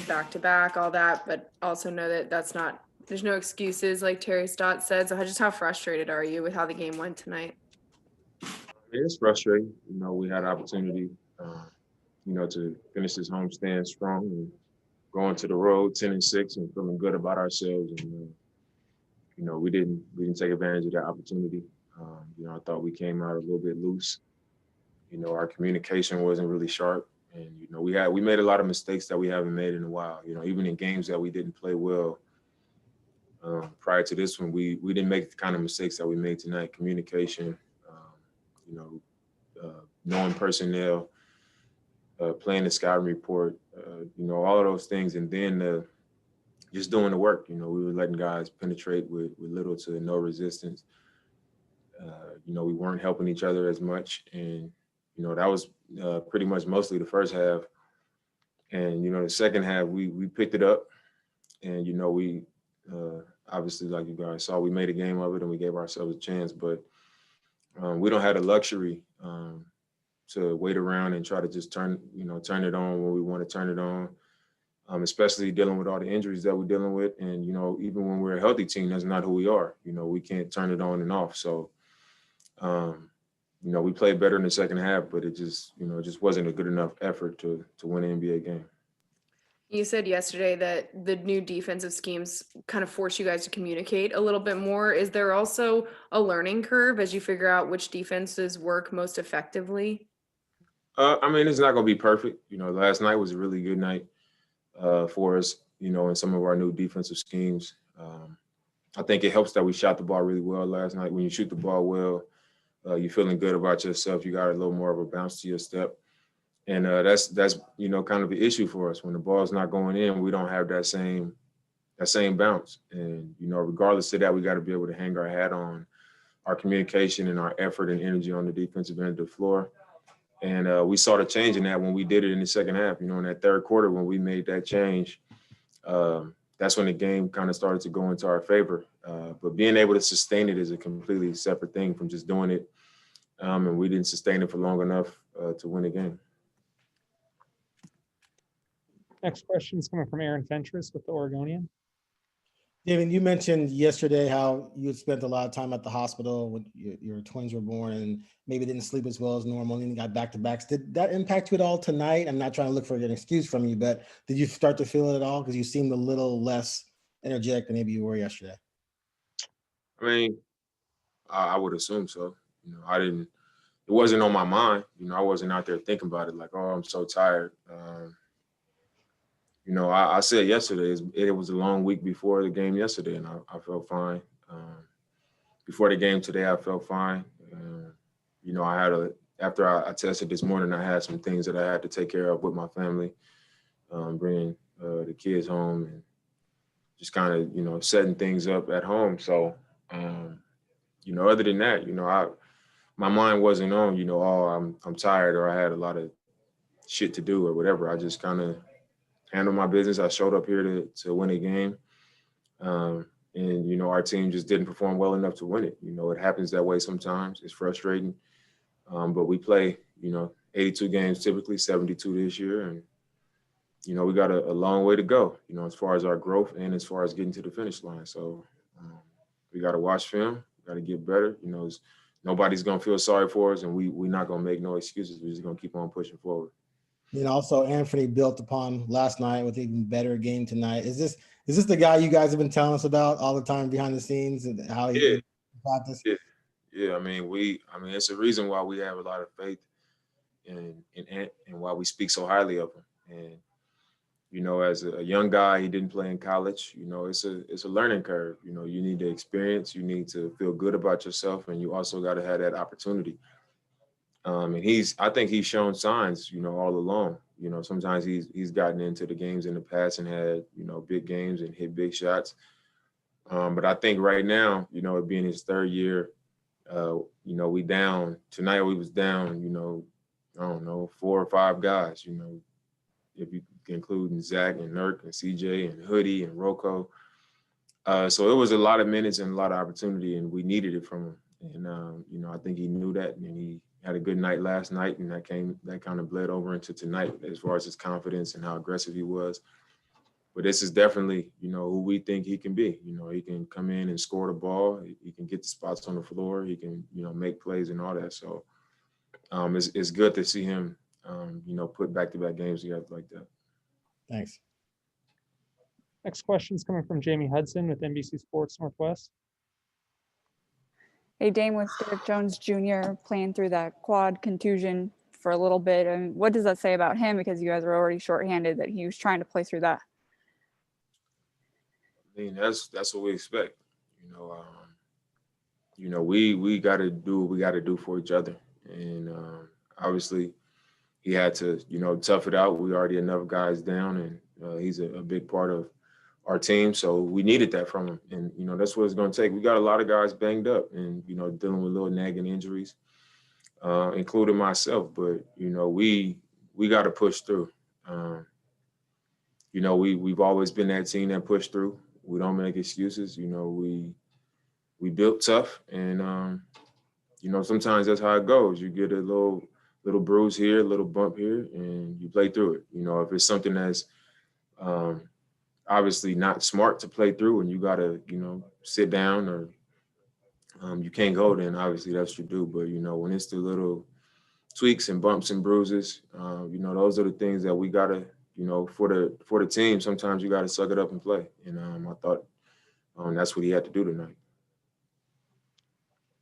wins back-to-back, all that, but also know that there's no excuses, like Terry Stott said. So just how frustrated are you with how the game went tonight? It's frustrating. We had opportunity, uh, to finish this homestand strong and going to the road 10-6 and feeling good about ourselves. And we didn't take advantage of that opportunity. I thought we came out a little bit loose. Our communication wasn't really sharp, and we made a lot of mistakes that we haven't made in a while. Even in games that we didn't play well. Prior to this one, we didn't make the kind of mistakes that we made tonight. Communication, um, you know, knowing personnel, playing the scouting report, all of those things, and then just doing the work. We were letting guys penetrate with little to no resistance. We weren't helping each other as much, and that was pretty much mostly the first half. And the second half, we picked it up, and we obviously, like you guys saw, we made a game of it, and we gave ourselves a chance. But we don't have the luxury to wait around and try to just turn it on when we want to turn it on. Especially dealing with all the injuries that we're dealing with, and even when we're a healthy team, that's not who we are. We can't turn it on and off. So, we played better in the second half, but it just wasn't a good enough effort to win an NBA game. You said yesterday that the new defensive schemes kind of force you guys to communicate a little bit more. Is there also a learning curve as you figure out which defenses work most effectively? It's not going to be perfect. Last night was a really good night for us, in some of our new defensive schemes. I think it helps that we shot the ball really well last night. When you shoot the ball well, you're feeling good about yourself. You got a little more of a bounce to your step. And that's kind of the issue for us. When the ball's not going in, we don't have that same bounce. And regardless of that, we got to be able to hang our hat on our communication and our effort and energy on the defensive end of the floor. And we saw the change in that when we did it in the second half. In that third quarter when we made that change, that's when the game kind of started to go into our favor. But being able to sustain it is a completely separate thing from just doing it. And we didn't sustain it for long enough to win the game. Next question is coming from Aaron Fentress with the Oregonian. David, you mentioned yesterday how you had spent a lot of time at the hospital when your twins were born and maybe didn't sleep as well as normal and you got back-to-backs. Did that impact you at all tonight? I'm not trying to look for an excuse from you, but did you start to feel it at all? Because you seemed a little less energetic than maybe you were yesterday. I would assume so. It wasn't on my mind. I wasn't out there thinking about it like, oh, I'm so tired. I said yesterday, it was a long week before the game yesterday, and I felt fine. Before the game today, I felt fine. After I tested this morning, I had some things that I had to take care of with my family, bringing the kids home and just kind of, setting things up at home. So, other than that, my mind wasn't on, oh, I'm tired or I had a lot of shit to do or whatever. I just kind of handle my business. I showed up here to win a game. And our team just didn't perform well enough to win it. It happens that way sometimes. It's frustrating. But we play, 82 games typically, 72 this year. And, we got a long way to go, as far as our growth and as far as getting to the finish line. So we got to watch film, got to get better. Nobody's going to feel sorry for us, and we're not going to make no excuses. We're just going to keep on pushing forward. And also Anthony built upon last night with an even better game tonight. Is this the guy you guys have been telling us about all the time behind the scenes and how he practice? Yeah. It's a reason why we have a lot of faith in Ant and why we speak so highly of him. And as a young guy, he didn't play in college. It's a learning curve. You need the experience, you need to feel good about yourself, and you also got to have that opportunity. And I think he's shown signs, all along. Sometimes he's gotten into the games in the past and had, big games and hit big shots. But I think right now, it being his third year, we down. Tonight we was down, I don't know, 4 or 5 guys, if you include Zach and Nurk and CJ and Hoodie and Rocco. So it was a lot of minutes and a lot of opportunity, and we needed it from him. And, I think he knew that, and he had a good night last night, and that kind of bled over into tonight as far as his confidence and how aggressive he was. But this is definitely, who we think he can be. He can come in and score the ball. He can get the spots on the floor. He can, make plays and all that. So it's good to see him, put back-to-back games together like that. Thanks. Next question is coming from Jamie Hudson with NBC Sports Northwest. Hey, Dame, with Derek Jones Jr. playing through that quad contusion for a little bit, and what does that say about him? Because you guys are already shorthanded, that he was trying to play through that. I mean, that's what we expect. We got to do what we got to do for each other, and obviously he had to, tough it out. We already enough guys down, and he's a big part of our team, so we needed that from him, and that's what it's going to take. We got a lot of guys banged up, and dealing with little nagging injuries, including myself. But we got to push through. We've always been that team that pushed through. We don't make excuses. We built tough, and sometimes that's how it goes. You get a little bruise here, a little bump here, and you play through it. If it's something that's obviously not smart to play through, and you gotta sit down or you can't go, then obviously that's what you do. But when it's the little tweaks and bumps and bruises, those are the things that we gotta, for the team. Sometimes you gotta suck it up and play, and I thought that's what he had to do tonight.